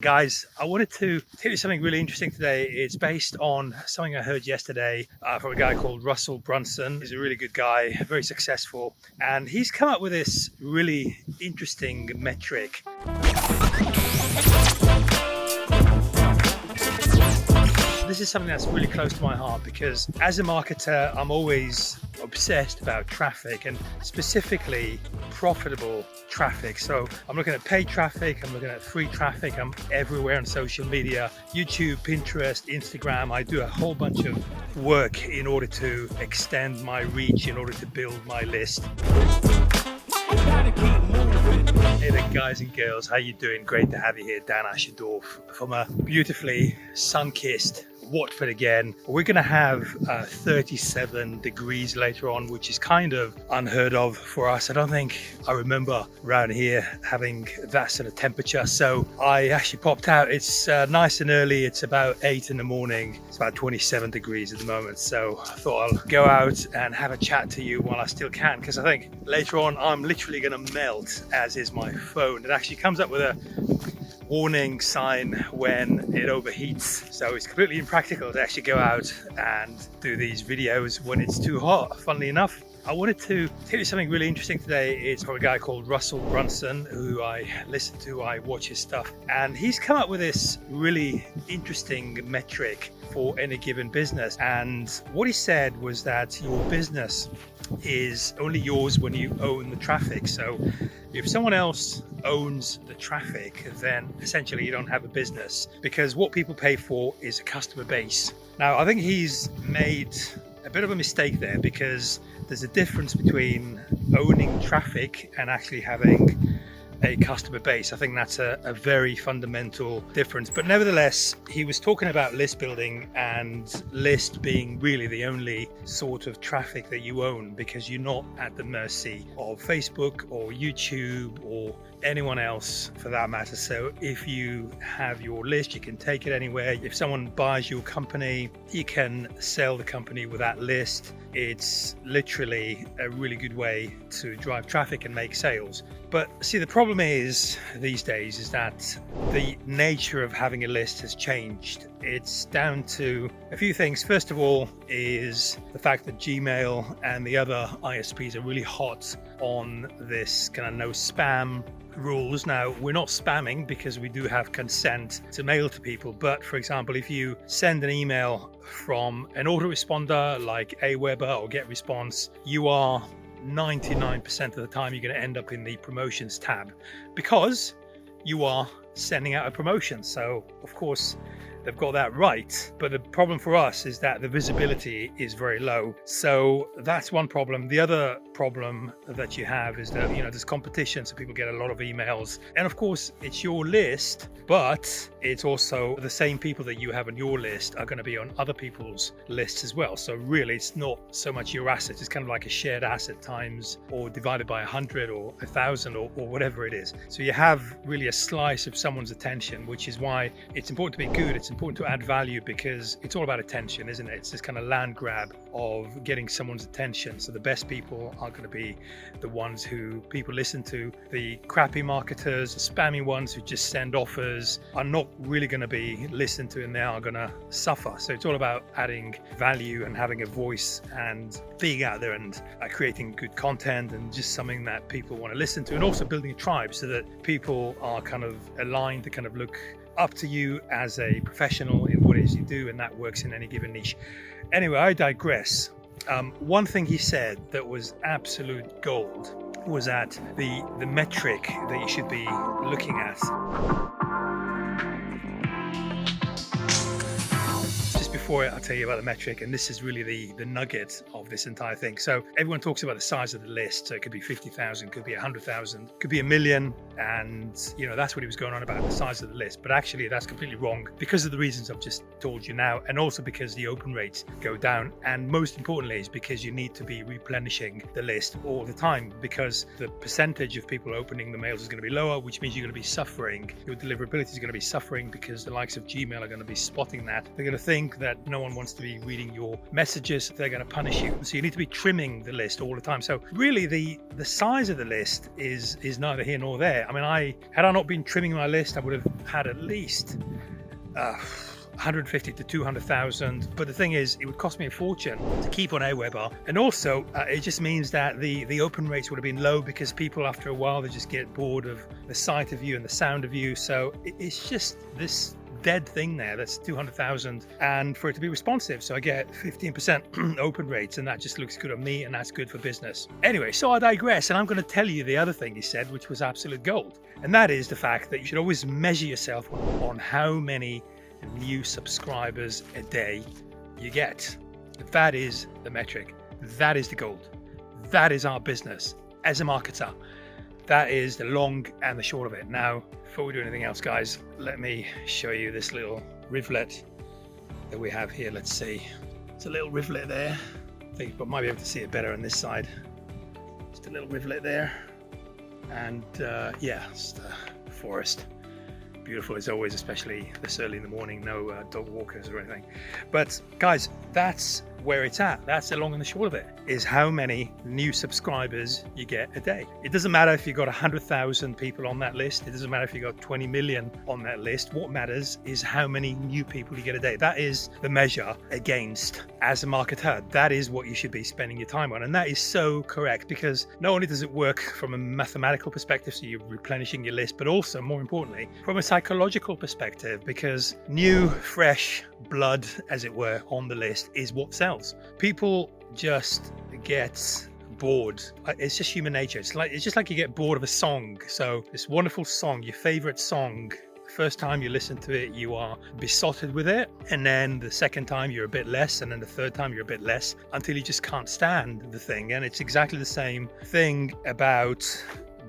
Guys, I wanted to tell you something really interesting today. It's based on something I heard yesterday from a guy called Brunson. He's a really good guy, very successful, and he's come up with this really interesting metric. This is something that's really close to my heart because as a marketer, I'm always obsessed about traffic and specifically profitable traffic. So I'm looking at paid traffic, I'm looking at free traffic, I'm everywhere on social media, YouTube, Pinterest, Instagram. I do a whole bunch of work in order to extend my reach, in order to build my list. Hey there guys and girls, how you doing? Great to have you here. Dan Asherdorf from a beautifully sun-kissed Watford again. We're going to have 37 degrees later on, which is kind of unheard of for us. I don't think I remember around here having that sort of temperature. So I actually popped out. It's nice and early. It's about 8 in the morning. It's about 27 degrees at the moment. So I thought I'll go out and have a chat to you while I still can, because I think later on I'm literally going to melt, as is my phone. It actually comes up with a warning sign when it overheats, so it's completely impractical to actually go out and do these videos when it's too hot. Funnily enough, I wanted to tell you something really interesting today. It's from a guy called Brunson, who I listen to, I watch his stuff, and he's come up with this really interesting metric for any given business. And what he said was that your business is only yours when you own the traffic. So if someone else owns the traffic, then essentially you don't have a business, because what people pay for is a customer base. Now, I think he's made a bit of a mistake there, because there's a difference between owning traffic and actually having a customer base. I think that's a very fundamental difference. But nevertheless, he was talking about list building and list being really the only sort of traffic that you own, because you're not at the mercy of Facebook or YouTube or anyone else for that matter. So if you have your list, you can take it anywhere. If someone buys your company, you can sell the company with that list. It's literally a really good way to drive traffic and make sales. But see, the problem is these days is that the nature of having a list has changed. It's down to a few things. First of all is the fact that Gmail and the other ISPs are really hot on this kind of no spam rules. Now, we're not spamming because we do have consent to mail to people, but for example, if you send an email from an autoresponder like Aweber or GetResponse, you are 99% of the time you're going to end up in the promotions tab, because you are sending out a promotion. So of course they've got that right, but the problem for us is that the visibility is very low. So that's one problem. The other problem that you have is that, there's competition, so people get a lot of emails, and of course it's your list, but it's also the same people that you have on your list are going to be on other people's lists as well. So really it's not so much your asset, it's kind of like a shared asset times or divided by 100 or 1,000 or whatever it is. So you have really a slice of someone's attention, which is why it's important to be good. It's important to add value, because it's all about attention, isn't it? It's this kind of land grab of getting someone's attention. So the best people are going to be the ones who people listen to. The crappy marketers, the spammy ones who just send offers, are not really going to be listened to, and they are going to suffer. So it's all about adding value and having a voice and being out there and creating good content and just something that people want to listen to, and also building a tribe so that people are kind of aligned to kind of look up to you as a professional in what it is you do, and that works in any given niche. Anyway, I digress. One thing he said that was absolute gold was that the metric that you should be looking at. Before I'll tell you about the metric, and this is really the nugget of this entire thing. So everyone talks about the size of the list. So it could be 50,000, could be 100,000, could be 1 million, and that's what he was going on about, the size of the list. But actually that's completely wrong, because of the reasons I've just told you now, and also because the open rates go down, and most importantly is because you need to be replenishing the list all the time, because the percentage of people opening the mails is going to be lower, which means you're going to be suffering. Your deliverability is going to be suffering, because the likes of Gmail are going to be spotting that. They're going to think that no one wants to be reading your messages. They're going to punish you. So you need to be trimming the list all the time. So really the size of the list is neither here nor there. I mean, had I not been trimming my list, I would have had at least 150 to 200,000. But the thing is, it would cost me a fortune to keep on Aweber. And also, it just means that the open rates would have been low because people, after a while, they just get bored of the sight of you and the sound of you. So it's just this dead thing there that's 200,000, and for it to be responsive, so I get 15% open rates, and that just looks good on me, and that's good for business. Anyway, so I digress, and I'm going to tell you the other thing he said, which was absolute gold, and that is the fact that you should always measure yourself on how many new subscribers a day you get. That is the metric. That is the gold. That is our business as a marketer. That is the long and the short of it. Now, before we do anything else, guys, let me show you this little rivulet that we have here. Let's see. It's a little rivulet there. I think you might be able to see it better on this side. Just a little rivulet there. And yeah, it's the forest. Beautiful as always, especially this early in the morning. No dog walkers or anything. But guys, that's where it's at. That's the long and the short of it, is how many new subscribers you get a day. It doesn't matter if you've got 100,000 people on that list. It doesn't matter if you've got 20 million on that list. What matters is how many new people you get a day. That is the measure against, as a marketer, that is what you should be spending your time on. And that is so correct, because not only does it work from a mathematical perspective, so you're replenishing your list, but also, more importantly, from a psychological perspective, because new, fresh blood, as it were, on the list is what sells. People just get bored. It's just human nature. It's just like you get bored of a song. So this wonderful song, your favorite song, the first time you listen to it, you are besotted with it, and then the second time you're a bit less, and then the third time you're a bit less, until you just can't stand the thing. And it's exactly the same thing about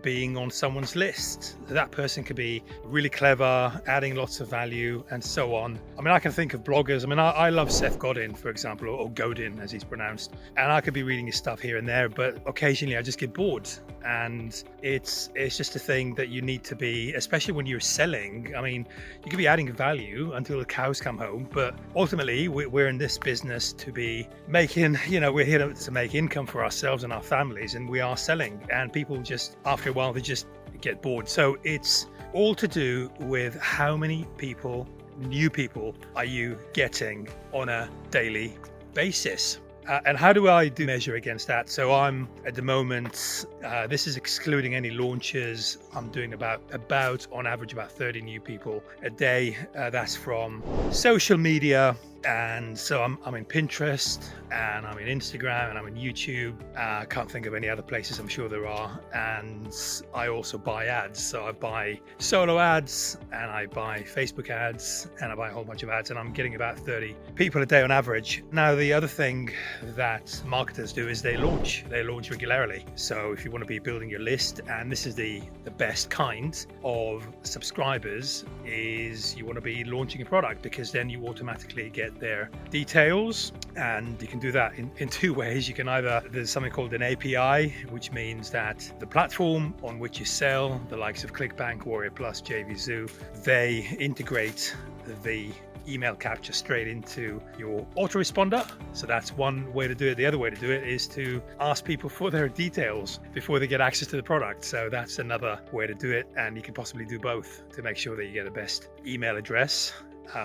being on someone's list. That person could be really clever, adding lots of value, and so on. I mean, I can think of bloggers. I mean, I love Seth Godin, for example, or Godin as he's pronounced, and I could be reading his stuff here and there, but occasionally I just get bored. And it's just a thing that you need to be, especially when you're selling. I mean, you could be adding value until the cows come home, but ultimately we're in this business to be making, we're here to make income for ourselves and our families, and we are selling, and people just, after a while, they just get bored. So it's all to do with how many people, new people, are you getting on a daily basis. And how do I measure against that? So I'm at the moment, this is excluding any launches, I'm doing about on average about 30 new people a day. That's from social media. And so I'm in Pinterest, and I'm in Instagram, and I'm in YouTube. I can't think of any other places, I'm sure there are. And I also buy ads. So I buy solo ads, and I buy Facebook ads, and I buy a whole bunch of ads, and I'm getting about 30 people a day on average. Now, the other thing that marketers do is they launch regularly. So if you want to be building your list, and this is the best kind of subscribers, is you want to be launching a product, because then you automatically get their details. And you can do that in two ways. You can either, there's something called an API, which means that the platform on which you sell, the likes of ClickBank, Warrior Plus, JVZoo, they integrate the email capture straight into your autoresponder. So that's one way to do it. The other way to do it is to ask people for their details before they get access to the product. So that's another way to do it. And you can possibly do both to make sure that you get the best email address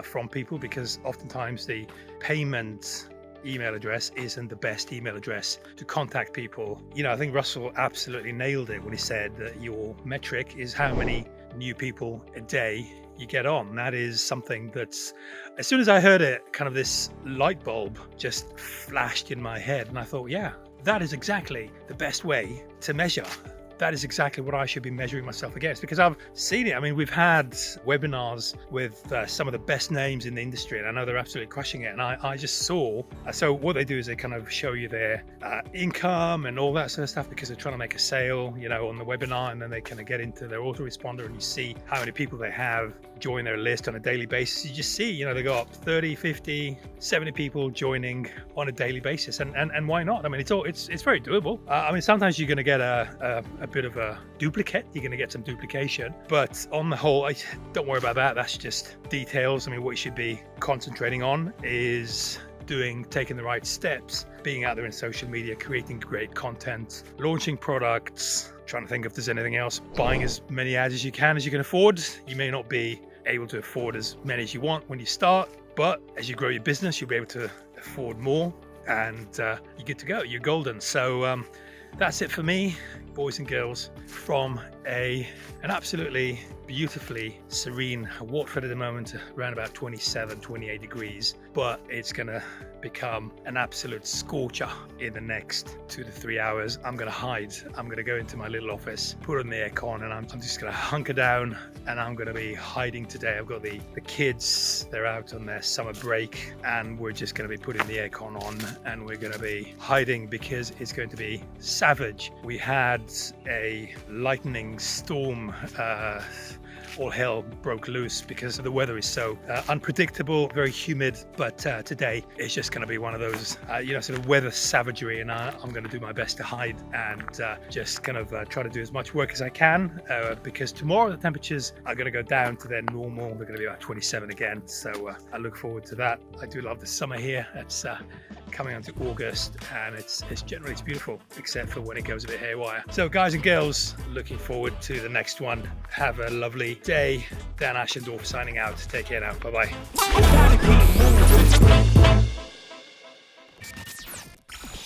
from people, because oftentimes the payment email address isn't the best email address to contact people. I think Russell absolutely nailed it when he said that your metric is how many new people a day you get on. That is something that's, as soon as I heard it, kind of this light bulb just flashed in my head, and I thought, yeah, that is exactly the best way to measure. That is exactly what I should be measuring myself against, because I've seen it. I mean, we've had webinars with some of the best names in the industry, and I know they're absolutely crushing it. And I just saw, so what they do is they kind of show you their income and all that sort of stuff, because they're trying to make a sale, on the webinar, and then they kind of get into their autoresponder, and you see how many people they have join their list on a daily basis. You just see, they got 30, 50, 70 people joining on a daily basis, and why not? I mean, it's very doable. I mean, sometimes you're going to get a a bit of a duplicate. You're going to get some duplication, but on the whole, don't worry about that. That's just details. I mean, what you should be concentrating on is taking the right steps, being out there in social media, creating great content, launching products, trying to think if there's anything else, buying as many ads as you can afford. You may not be able to afford as many as you want when you start, but as you grow your business, you'll be able to afford more, and you're good to go. You're golden. So that's it for me, boys and girls, from an absolutely beautifully serene Watford at the moment, around about 27, 28 degrees, but it's gonna become an absolute scorcher in the next 2 to 3 hours. I'm gonna hide. I'm gonna go into my little office, put on the aircon, and I'm just gonna hunker down, and I'm gonna be hiding today. I've got the kids, they're out on their summer break, and we're just gonna be putting the aircon on, and we're gonna be hiding because it's going to be savage. We had a lightning storm, all hell broke loose because the weather is so unpredictable, very humid, but today it's just going to be one of those sort of weather savagery, and I'm going to do my best to hide and just kind of try to do as much work as I can, because tomorrow the temperatures are going to go down to their normal. They're going to be about 27 again, so I look forward to that. I do love the summer here. It's coming on to August, and it's generally beautiful, except for when it goes a bit haywire. So guys and girls, looking forward to the next one. Have a lovely day. Dan Ashendorf signing out. Take care now. Bye bye.